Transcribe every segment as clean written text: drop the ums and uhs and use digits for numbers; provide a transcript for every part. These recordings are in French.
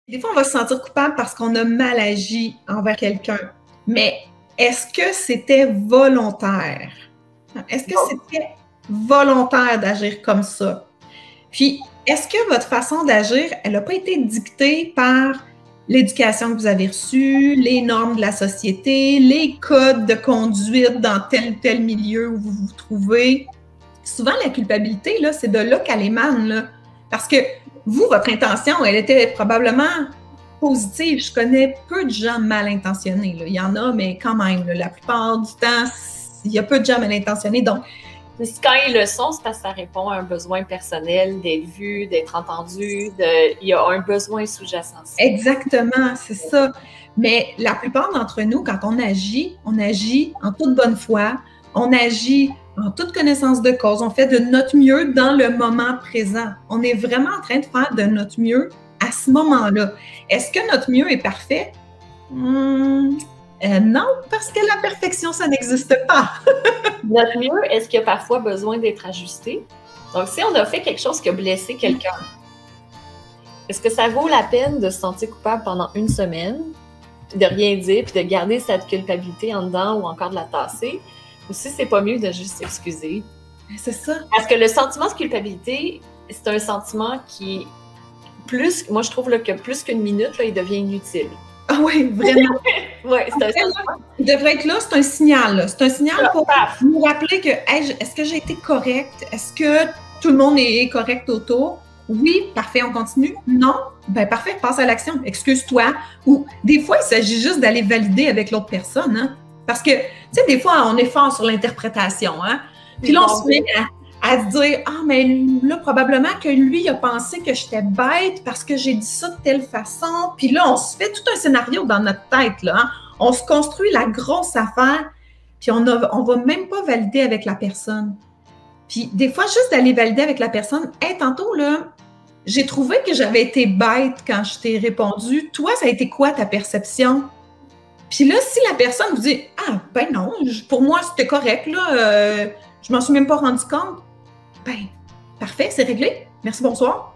Des fois, on va se sentir coupable parce qu'on a mal agi envers quelqu'un. Mais est-ce que c'était volontaire? Est-ce que c'était volontaire d'agir comme ça? Puis, est-ce que votre façon d'agir, elle n'a pas été dictée par l'éducation que vous avez reçue, les normes de la société, les codes de conduite dans tel ou tel milieu où vous vous trouvez? Souvent, la culpabilité, là, c'est de là qu'elle émane, là. Parce que vous, votre intention, elle était probablement positive. Je connais peu de gens mal intentionnés, là. Il y en a, mais quand même, là, la plupart du temps, il y a peu de gens mal intentionnés. Donc, quand ils le sont, c'est parce que ça répond à un besoin personnel d'être vu, d'être entendu. Il y a un besoin sous-jacent. Exactement, c'est ça. Mais la plupart d'entre nous, quand on agit en toute bonne foi, on agit en toute connaissance de cause, on fait de notre mieux dans le moment présent. On est vraiment en train de faire de notre mieux à ce moment-là. Est-ce que notre mieux est parfait? Non, parce que la perfection, ça n'existe pas. Notre mieux, est-ce qu'il y a parfois besoin d'être ajusté? Donc, si on a fait quelque chose qui a blessé quelqu'un, est-ce que ça vaut la peine de se sentir coupable pendant une semaine, de rien dire, puis de garder cette culpabilité en dedans ou encore de la tasser? Ou si c'est pas mieux de juste s'excuser? C'est ça. Parce que le sentiment de culpabilité, c'est un sentiment qui, moi je trouve là, que plus qu'une minute, là, il devient inutile. Ah oui, vraiment. Oui, c'est un sentiment. Il devrait être là, c'est un signal. Là. C'est un signal pour nous rappeler que hey, est-ce que j'ai été correcte? Est-ce que tout le monde est correct autour? Oui, parfait, on continue. Non? Ben parfait, passe à l'action. Excuse-toi. Ou des fois, il s'agit juste d'aller valider avec l'autre personne. Hein? Parce que, tu sais, des fois, on est fort sur l'interprétation. Hein? Puis là, on se met à se dire « Ah, mais là, probablement que lui, il a pensé que j'étais bête parce que j'ai dit ça de telle façon. » Puis là, on se fait tout un scénario dans notre tête. Là, hein? On se construit la grosse affaire, puis on va même pas valider avec la personne. Puis des fois, juste d'aller valider avec la personne, « Hey, tantôt, là, j'ai trouvé que j'avais été bête quand je t'ai répondu. Toi, ça a été quoi ta perception? » Puis là, si la personne vous dit « Ah, ben non, pour moi, c'était correct, là, je m'en suis même pas rendu compte. » Ben, parfait, c'est réglé. Merci, bonsoir.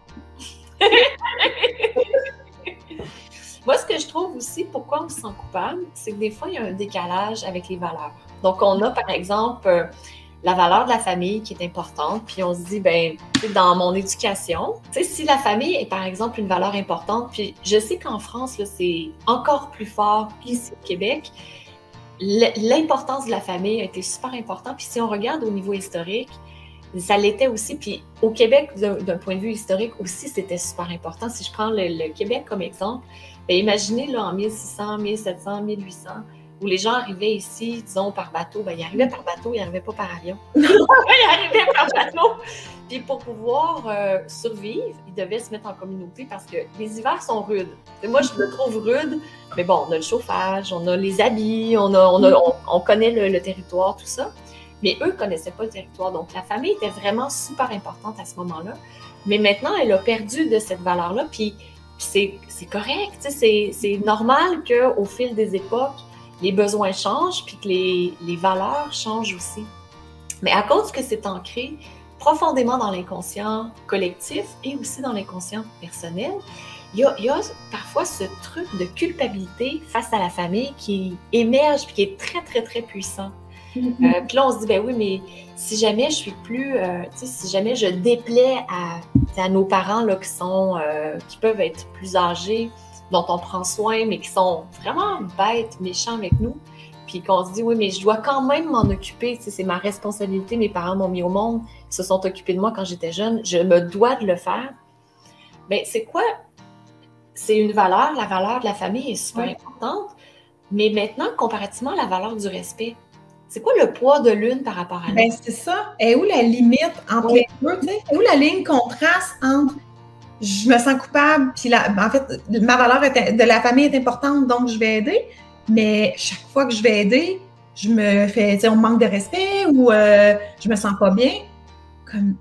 Moi, ce que je trouve aussi, pourquoi on se sent coupable, c'est que des fois, il y a un décalage avec les valeurs. Donc, on a, par exemple, la valeur de la famille qui est importante, puis on se dit, ben, dans mon éducation, tu sais, si la famille est, par exemple, une valeur importante, puis je sais qu'en France, là, c'est encore plus fort qu'ici au Québec, l'importance de la famille a été super importante, puis si on regarde au niveau historique, ça l'était aussi, puis au Québec, d'un point de vue historique aussi, c'était super important. Si je prends le Québec comme exemple, bien, imaginez là, en 1600, 1700, 1800, où les gens arrivaient ici, disons, par bateau. Bien, ils arrivaient par bateau, ils n'arrivaient pas par avion. Ils arrivaient par bateau. Puis pour pouvoir survivre, ils devaient se mettre en communauté parce que les hivers sont rudes. Et moi, je me trouve rude, mais bon, on a le chauffage, on a les habits, on connaît le territoire, tout ça. Mais eux ne connaissaient pas le territoire. Donc, la famille était vraiment super importante à ce moment-là. Mais maintenant, elle a perdu de cette valeur-là. Puis c'est correct. C'est normal qu'au fil des époques, les besoins changent puis que les valeurs changent aussi. Mais à cause que c'est ancré profondément dans l'inconscient collectif et aussi dans l'inconscient personnel, il y a parfois ce truc de culpabilité face à la famille qui émerge puis qui est très, très, très puissant. Puis là, on se dit, ben oui, mais si jamais je suis plus, si jamais je déplais à nos parents là, qui peuvent être plus âgés, dont on prend soin, mais qui sont vraiment bêtes, méchants avec nous, puis qu'on se dit, oui, mais je dois quand même m'en occuper, c'est ma responsabilité, mes parents m'ont mis au monde, ils se sont occupés de moi quand j'étais jeune, je me dois de le faire. Bien, c'est quoi? C'est une valeur, la valeur de la famille est super importante, mais maintenant, comparativement à la valeur du respect, c'est quoi le poids de l'une par rapport à l'autre? Ben, c'est ça. Et où la limite entre les deux? Où la ligne qu'on trace entre je me sens coupable, puis en fait, ma valeur de la famille est importante, donc je vais aider. Mais chaque fois que je vais aider, je me fais, on manque de respect ou je me sens pas bien. Comme,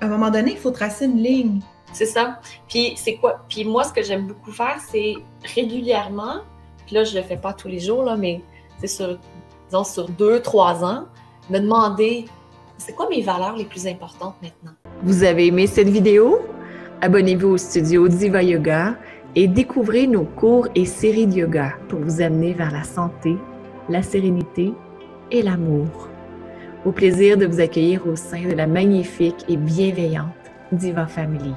à un moment donné, il faut tracer une ligne. C'est ça. Puis c'est quoi? Puis moi, ce que j'aime beaucoup faire, c'est régulièrement, puis là, je le fais pas tous les jours, là, mais c'est sur 2-3 ans, me demander c'est quoi mes valeurs les plus importantes maintenant? Vous avez aimé cette vidéo? Abonnez-vous au studio Diva Yoga et découvrez nos cours et séries de yoga pour vous amener vers la santé, la sérénité et l'amour. Au plaisir de vous accueillir au sein de la magnifique et bienveillante Diva Family.